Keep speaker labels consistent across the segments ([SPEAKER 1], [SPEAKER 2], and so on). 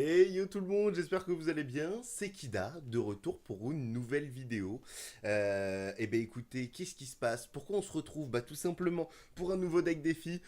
[SPEAKER 1] Hey yo tout le monde, j'espère que vous allez bien. C'est Kida, de retour pour une nouvelle vidéo. Et ben écoutez, qu'est-ce qui se passe? Pourquoi on se retrouve? Bah tout simplement pour un nouveau deck défi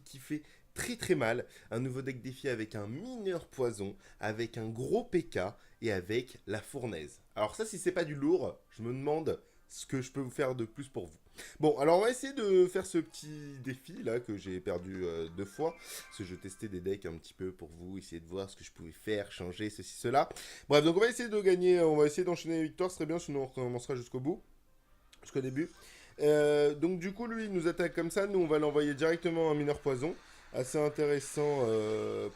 [SPEAKER 1] qui fait très très mal, un nouveau deck défi avec un mineur poison, avec un gros PK et avec la fournaise. Alors ça si c'est pas du lourd, je me demande ce que je peux vous faire de plus pour vous. Bon, alors on va essayer de faire ce petit défi là que j'ai perdu deux fois. Parce que je testais des decks un petit peu pour vous, essayer de voir ce que je pouvais faire, changer, ceci, cela. Bref, donc on va essayer de gagner, on va essayer d'enchaîner les victoires, ce serait bien, sinon on recommencera jusqu'au bout, jusqu'au début. Donc du coup, lui, il nous attaque comme ça, nous on va l'envoyer directement un mineur poison. Assez intéressant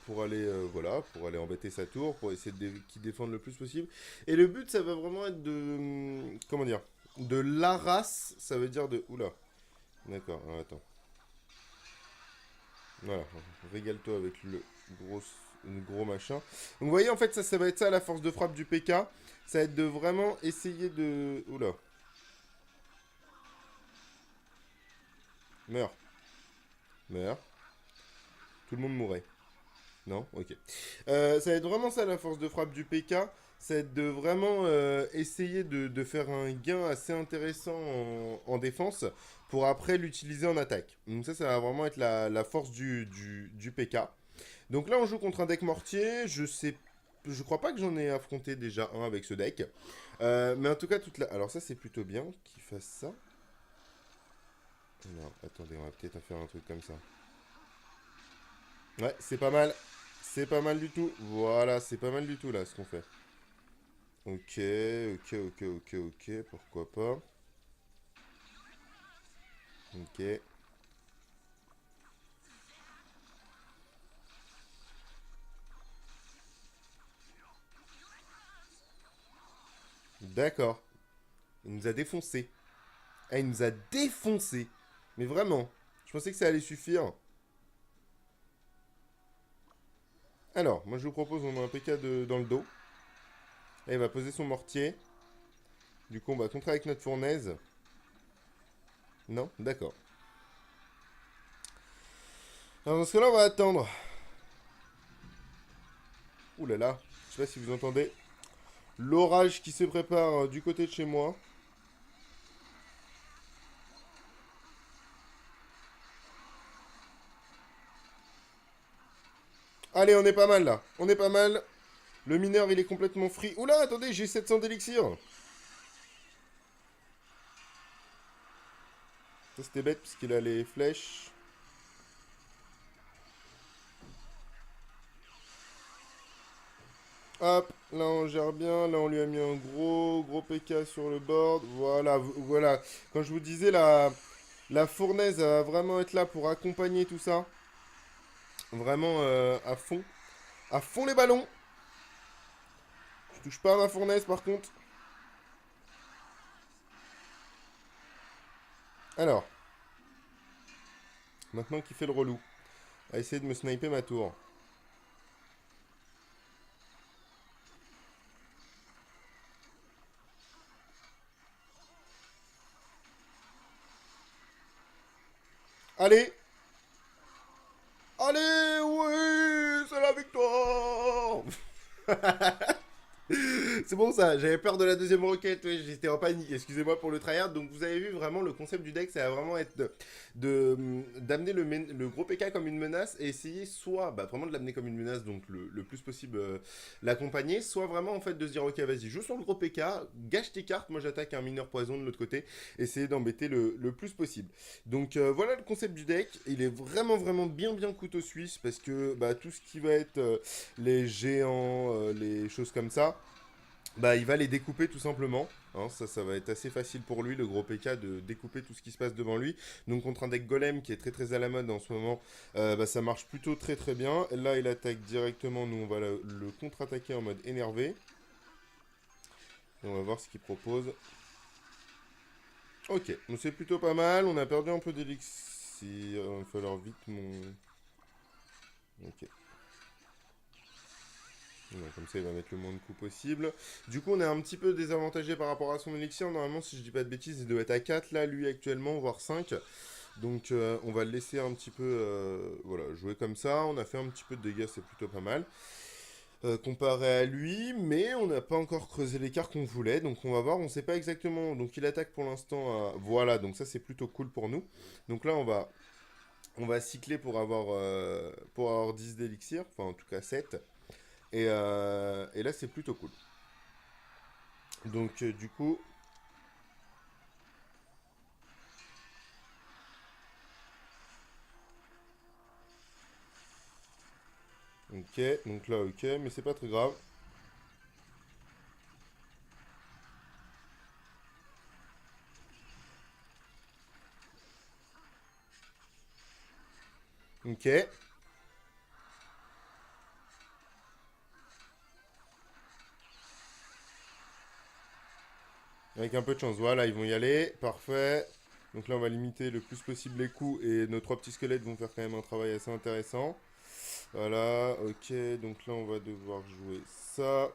[SPEAKER 1] pour aller voilà, pour aller embêter sa tour, pour essayer qu'il défende le plus possible. Et le but, ça va vraiment être de... Comment dire? De la race, ça veut dire de... Oula, d'accord, alors, attends. Voilà, régale-toi avec le gros machin. Donc vous voyez, en fait, ça va être ça la force de frappe du PK. Ça va être de vraiment essayer de... Oula, meurs, meurs. Tout le monde mourrait. Non. Ok. Ça va être vraiment ça la force de frappe du PK. Ça va être de vraiment essayer de faire un gain assez intéressant en défense pour après l'utiliser en attaque. Donc ça va vraiment être la force du PK. Donc là, on joue contre un deck mortier. Je crois pas que j'en ai affronté déjà un avec ce deck. Mais en tout cas, alors ça, c'est plutôt bien qu'il fasse ça. Non, attendez, on va peut-être faire un truc comme ça. Ouais, c'est pas mal. C'est pas mal du tout. Voilà, c'est pas mal du tout là, ce qu'on fait. Ok, ok, pourquoi pas. Ok. D'accord. Il nous a défoncé. Ah, il nous a défoncé. Mais vraiment, je pensais que ça allait suffire. Alors, moi je vous propose, on a un PK dans le dos. Là, il va poser son mortier. Du coup, on va contrer avec notre fournaise. Non? D'accord. Alors, dans ce cas-là, on va attendre. Ouh là là, je sais pas si vous entendez l'orage qui se prépare du côté de chez moi. Allez, on est pas mal là. On est pas mal. Le mineur, il est complètement free. Oula, attendez, j'ai 700 d'élixir. Ça, c'était bête, puisqu'il a les flèches. Hop, là on gère bien, là on lui a mis un gros PK sur le board, voilà, voilà. Quand je vous disais, la fournaise va vraiment être là pour accompagner tout ça, vraiment à fond les ballons. Je touche pas à ma fournaise par contre. Alors, maintenant qu'il fait le relou, à essayer de me sniper ma tour. Allez, allez, oui, c'est la victoire. C'est bon ça, j'avais peur de la deuxième requête, ouais, j'étais en panique, excusez-moi pour le tryhard. Donc vous avez vu vraiment le concept du deck, ça va vraiment être d'amener le gros PK comme une menace et essayer soit vraiment de l'amener comme une menace, donc le plus possible l'accompagner, soit vraiment en fait de se dire ok vas-y, joue sur le gros PK, gâche tes cartes, moi j'attaque un mineur poison de l'autre côté, essayer d'embêter le plus possible. Donc voilà le concept du deck, il est vraiment bien couteau suisse parce que tout ce qui va être les géants, les choses comme ça, il va les découper tout simplement. Hein, ça va être assez facile pour lui, le gros PK, de découper tout ce qui se passe devant lui. Donc contre un deck golem qui est très à la mode en ce moment, ça marche plutôt très bien. Là, il attaque directement. Nous, on va le contre-attaquer en mode énervé. Et on va voir ce qu'il propose. Ok, donc c'est plutôt pas mal. On a perdu un peu d'élixir. Il va falloir vite mon... Ok. Ouais, comme ça, il va mettre le moins de coups possible. Du coup, on est un petit peu désavantagé par rapport à son élixir. Normalement, si je dis pas de bêtises, il doit être à 4 là, lui, actuellement, voire 5. Donc, on va le laisser un petit peu voilà, jouer comme ça. On a fait un petit peu de dégâts, c'est plutôt pas mal. comparé à lui, mais on n'a pas encore creusé l'écart qu'on voulait, donc on va voir, on sait pas exactement. Donc il attaque pour l'instant à... Voilà, donc ça c'est plutôt cool pour nous. Donc là on va cycler pour avoir 10 d'élixir, enfin en tout cas 7. Et là c'est plutôt cool. Donc du coup... Ok, donc là ok, mais c'est pas très grave. Ok. Avec un peu de chance, voilà, ils vont y aller. Parfait. Donc là, on va limiter le plus possible les coups et nos trois petits squelettes vont faire quand même un travail assez intéressant. Voilà, ok. Donc là, on va devoir jouer ça.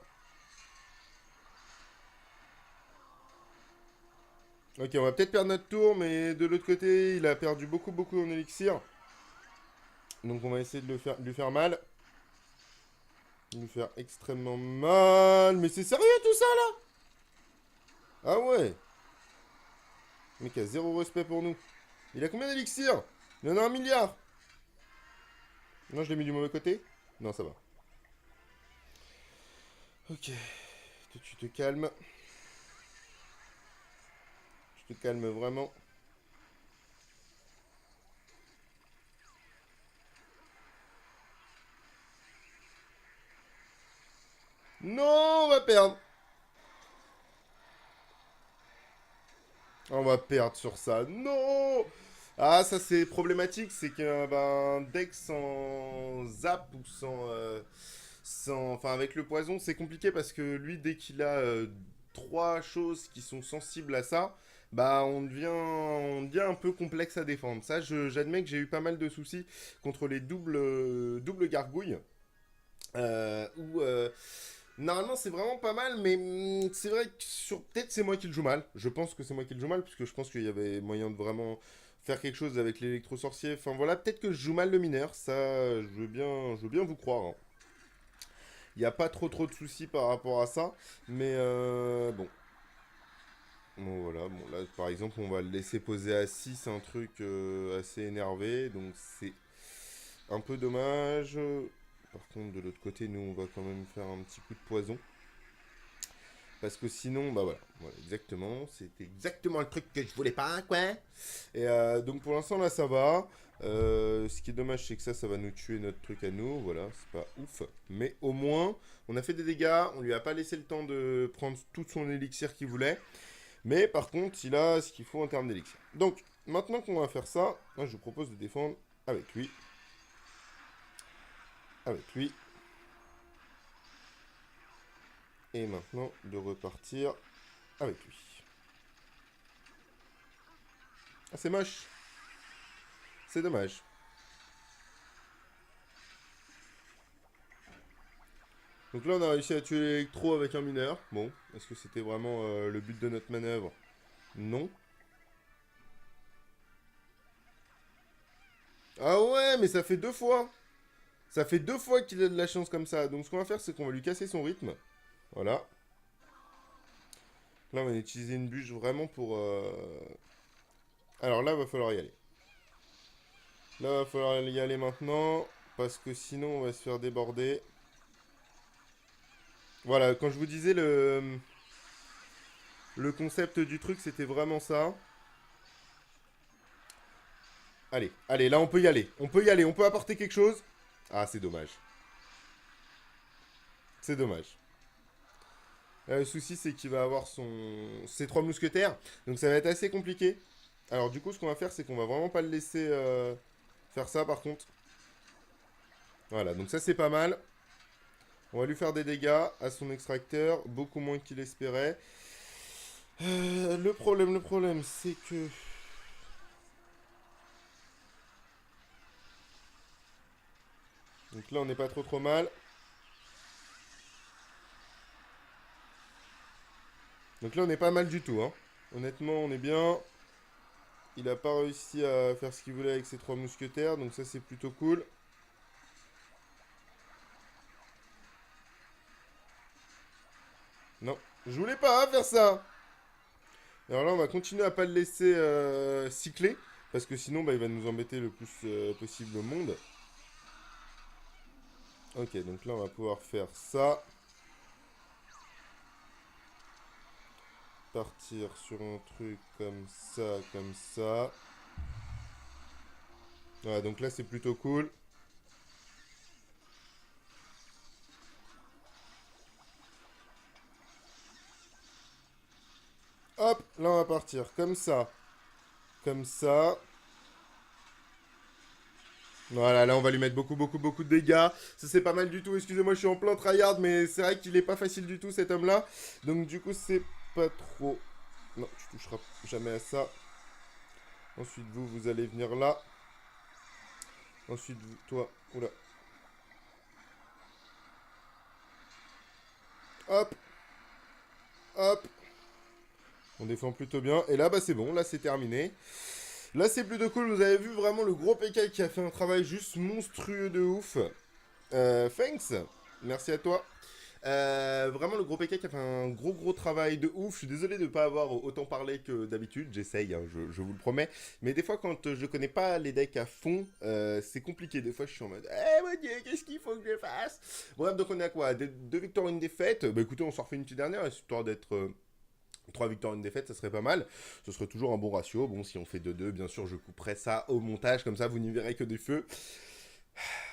[SPEAKER 1] Ok, on va peut-être perdre notre tour, mais de l'autre côté, il a perdu beaucoup, beaucoup en élixir. Donc on va essayer de lui faire mal. De lui faire extrêmement mal. Mais c'est sérieux tout ça là? Ah ouais. Le mec a zéro respect pour nous. Il a combien d'élixir? Il en a 1 milliard. Non, je l'ai mis du mauvais côté? Non, ça va. Ok. Tu te calmes. Tu te calmes vraiment. Non, on va perdre. On va perdre sur ça. Non. Ah, ça c'est problématique. C'est qu'un deck sans zap ou enfin, avec le poison, c'est compliqué parce que lui, dès qu'il a trois choses qui sont sensibles à ça, bah on devient un peu complexe à défendre. Ça, j'admets que j'ai eu pas mal de soucis contre les doubles gargouilles. Où normalement c'est vraiment pas mal, mais c'est vrai que peut-être c'est moi qui le joue mal. Je pense que c'est moi qui le joue mal, puisque je pense qu'il y avait moyen de vraiment faire quelque chose avec l'électro-sorcier. Enfin voilà, peut-être que je joue mal le mineur, ça je veux bien vous croire, hein. Il n'y a pas trop de soucis par rapport à ça, mais bon. Bon voilà, bon là par exemple on va le laisser poser à 6 un truc assez énervé, donc c'est un peu dommage. Par contre de l'autre côté nous on va quand même faire un petit coup de poison. Parce que sinon, bah voilà, exactement, c'est exactement le truc que je voulais pas, quoi. Et donc pour l'instant là ça va. Ce qui est dommage c'est que ça va nous tuer notre truc à nous, voilà, c'est pas ouf. Mais au moins, on a fait des dégâts, on lui a pas laissé le temps de prendre tout son élixir qu'il voulait. Mais par contre, il a ce qu'il faut en termes d'élixir. Donc, maintenant qu'on va faire ça, moi je vous propose de défendre avec lui. Avec lui. Et maintenant de repartir avec lui. Ah c'est moche. C'est dommage. Donc là, on a réussi à tuer l'électro avec un mineur. Bon, est-ce que c'était vraiment le but de notre manœuvre? Non. Ah ouais, mais ça fait 2 fois. Ça fait 2 fois qu'il a de la chance comme ça. Donc ce qu'on va faire, c'est qu'on va lui casser son rythme. Voilà. Là, on va utiliser une bûche vraiment pour... Alors là, va falloir y aller. Là, va falloir y aller maintenant. Parce que sinon, on va se faire déborder. Voilà, quand je vous disais le concept du truc, c'était vraiment ça. Allez, allez, là, on peut y aller. On peut y aller, on peut apporter quelque chose. Ah, c'est dommage. C'est dommage. Le souci, c'est qu'il va avoir ses trois mousquetaires. Donc ça va être assez compliqué. Alors du coup, ce qu'on va faire, c'est qu'on va vraiment pas le laisser faire ça par contre. Voilà, donc ça c'est pas mal. On va lui faire des dégâts à son extracteur, beaucoup moins qu'il espérait. Le problème, c'est que... Donc là, on n'est pas trop mal. Donc là, on n'est pas mal du tout, hein. Honnêtement, on est bien. Il a pas réussi à faire ce qu'il voulait avec ses trois mousquetaires, donc ça c'est plutôt cool. Non, je voulais pas faire ça. Alors là, on va continuer à pas le laisser cycler, parce que sinon, bah, il va nous embêter le plus possible au monde. Ok, donc là, on va pouvoir faire ça. Partir sur un truc comme ça, comme ça. Voilà, donc là, c'est plutôt cool. Hop, là, on va partir comme ça. Comme ça. Voilà, là on va lui mettre beaucoup, beaucoup, beaucoup de dégâts. Ça c'est pas mal du tout. Excusez-moi, je suis en plein tryhard, mais c'est vrai qu'il est pas facile du tout cet homme-là. Donc du coup, c'est pas trop. Non, tu toucheras jamais à ça. Ensuite, vous allez venir là. Ensuite, toi, oula. Hop, hop. On défend plutôt bien. Et là, bah c'est bon, là c'est terminé. Là c'est plutôt cool. Vous avez vu vraiment le gros PK qui a fait un travail juste monstrueux de ouf. Thanks. Merci à toi. Vraiment le gros PK qui a fait un gros travail de ouf. Je suis désolé de ne pas avoir autant parlé que d'habitude. J'essaye, hein, je vous le promets. Mais des fois quand je connais pas les decks à fond, c'est compliqué. Des fois je suis en mode eh mon dieu, qu'est-ce qu'il faut que je fasse. Bref, donc on est à quoi? Deux victoires, une défaite. Bah écoutez, on s'en refait une petite dernière, histoire d'être 3 victoires, une défaite, ça serait pas mal. Ce serait toujours un bon ratio. Bon, si on fait 2-2, bien sûr, je couperai ça au montage. Comme ça, vous n'y verrez que des feux.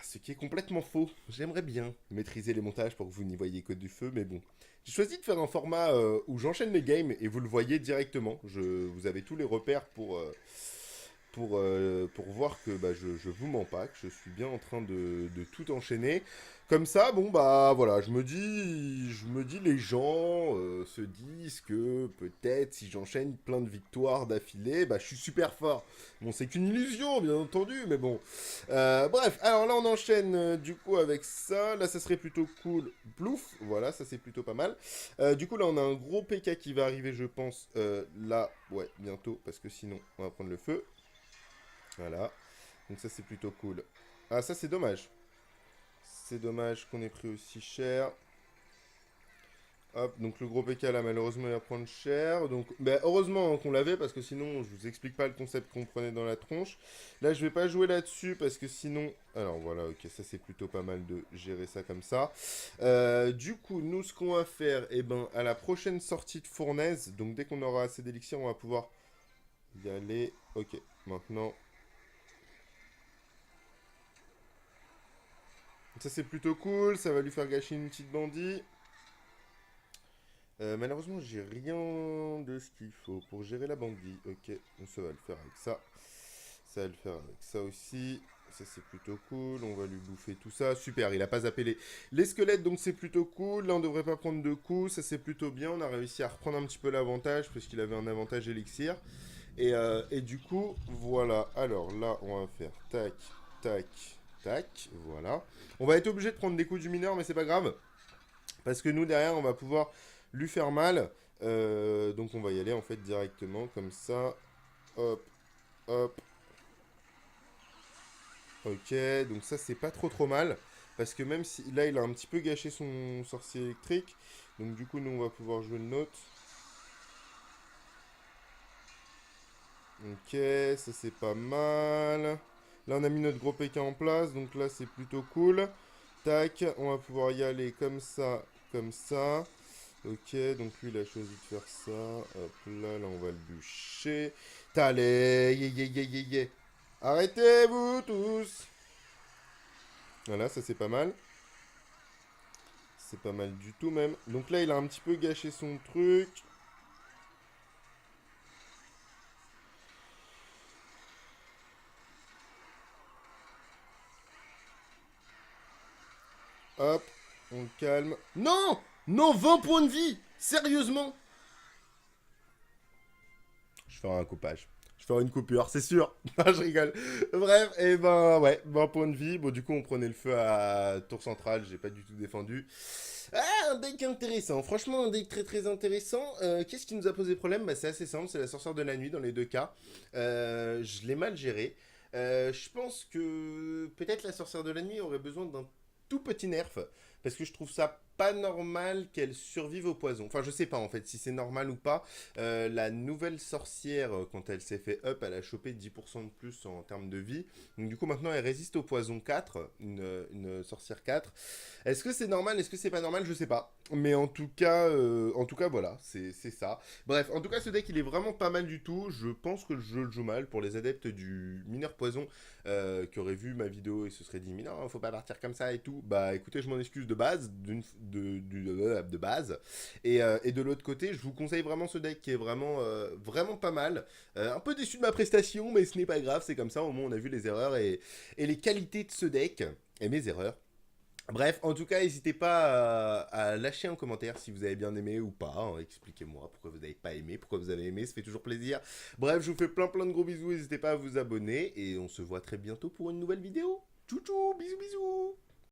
[SPEAKER 1] Ce qui est complètement faux. J'aimerais bien maîtriser les montages pour que vous n'y voyez que du feu, mais bon. J'ai choisi de faire un format où j'enchaîne les games et vous le voyez directement. Vous avez tous les repères pour voir que bah, je vous mens pas, que je suis bien en train de tout enchaîner. Comme ça, bon bah voilà, je me dis les gens se disent que peut-être si j'enchaîne plein de victoires d'affilée, bah je suis super fort. Bon, c'est qu'une illusion, bien entendu, mais bon. Bref, alors là on enchaîne du coup avec ça. Là ça serait plutôt cool. Plouf, voilà, ça c'est plutôt pas mal. Du coup là on a un gros PK qui va arriver, je pense, là, ouais, bientôt, parce que sinon on va prendre le feu. Voilà. Donc ça c'est plutôt cool. Ah ça c'est dommage. C'est dommage qu'on ait pris aussi cher. Hop, donc le gros PK là malheureusement il va prendre cher. Donc bah, heureusement qu'on l'avait parce que sinon je vous explique pas le concept qu'on prenait dans la tronche. Là je vais pas jouer là-dessus parce que sinon... Alors voilà, ok, ça c'est plutôt pas mal de gérer ça comme ça. Du coup, nous ce qu'on va faire, eh ben à la prochaine sortie de fournaise, donc dès qu'on aura assez d'élixir, on va pouvoir y aller. Ok, maintenant... Ça c'est plutôt cool, ça va lui faire gâcher une petite bandit. Malheureusement, j'ai rien de ce qu'il faut pour gérer la bandit. Ok, donc ça va le faire avec ça. Ça va le faire avec ça aussi. Ça c'est plutôt cool, on va lui bouffer tout ça. Super, il a pas zappé les squelettes, donc c'est plutôt cool. Là on devrait pas prendre de coups, ça c'est plutôt bien. On a réussi à reprendre un petit peu l'avantage, parce qu'il avait un avantage élixir. Et du coup, voilà. Alors là, on va faire tac, tac, tac, voilà. On va être obligé de prendre des coups du mineur, mais c'est pas grave. Parce que nous, derrière, on va pouvoir lui faire mal. Donc on va y aller en fait directement comme ça. Hop, hop. Ok, donc ça c'est pas trop mal. Parce que même si là il a un petit peu gâché son sorcier électrique. Donc du coup nous on va pouvoir jouer le nôtre. Ok, ça c'est pas mal. Là on a mis notre gros PK en place. Donc là c'est plutôt cool. Tac, on va pouvoir y aller comme ça, comme ça. Ok, donc lui il a choisi de faire ça. Hop là, là on va le bûcher. Allez, yeah. Arrêtez-vous tous. Voilà, ça c'est pas mal. C'est pas mal du tout même. Donc là il a un petit peu gâché son truc. Hop, on calme. Non. Non, 20 points de vie. Sérieusement. Je ferai un coupage. Je ferai une coupure, c'est sûr. Non, je rigole. Bref, et ben ouais, 20 points de vie. Bon, du coup, on prenait le feu à tour central. J'ai pas du tout défendu. Ah, un deck intéressant. Franchement, un deck très intéressant. Qu'est-ce qui nous a posé problème? Bah, c'est assez simple. C'est la sorcière de la nuit dans les deux cas. Je l'ai mal géré. Je pense que peut-être la sorcière de la nuit aurait besoin d'un tout petit nerf. Parce que je trouve ça pas normal qu'elle survive au poison. Enfin, je sais pas en fait si c'est normal ou pas. La nouvelle sorcière, quand elle s'est fait up, elle a chopé 10% de plus en termes de vie. Donc du coup, maintenant, elle résiste au poison 4, une sorcière 4. Est-ce que c'est normal? Est-ce que c'est pas normal? Je sais pas. Mais en tout cas, voilà, c'est ça. Bref, en tout cas, ce deck, il est vraiment pas mal du tout. Je pense que je le joue mal pour les adeptes du mineur poison qui auraient vu ma vidéo et se seraient dit, mais non, faut pas partir comme ça et tout. Bah écoutez, je m'en excuse de base, de base. Et de l'autre côté, je vous conseille vraiment ce deck qui est vraiment pas mal. Un peu déçu de ma prestation, mais ce n'est pas grave, c'est comme ça. Au moins, on a vu les erreurs et les qualités de ce deck et mes erreurs. Bref, en tout cas, n'hésitez pas à lâcher un commentaire si vous avez bien aimé ou pas, hein. Expliquez-moi pourquoi vous n'avez pas aimé, pourquoi vous avez aimé, ça fait toujours plaisir. Bref, je vous fais plein de gros bisous, n'hésitez pas à vous abonner et on se voit très bientôt pour une nouvelle vidéo. Tchou tchou, bisous bisous.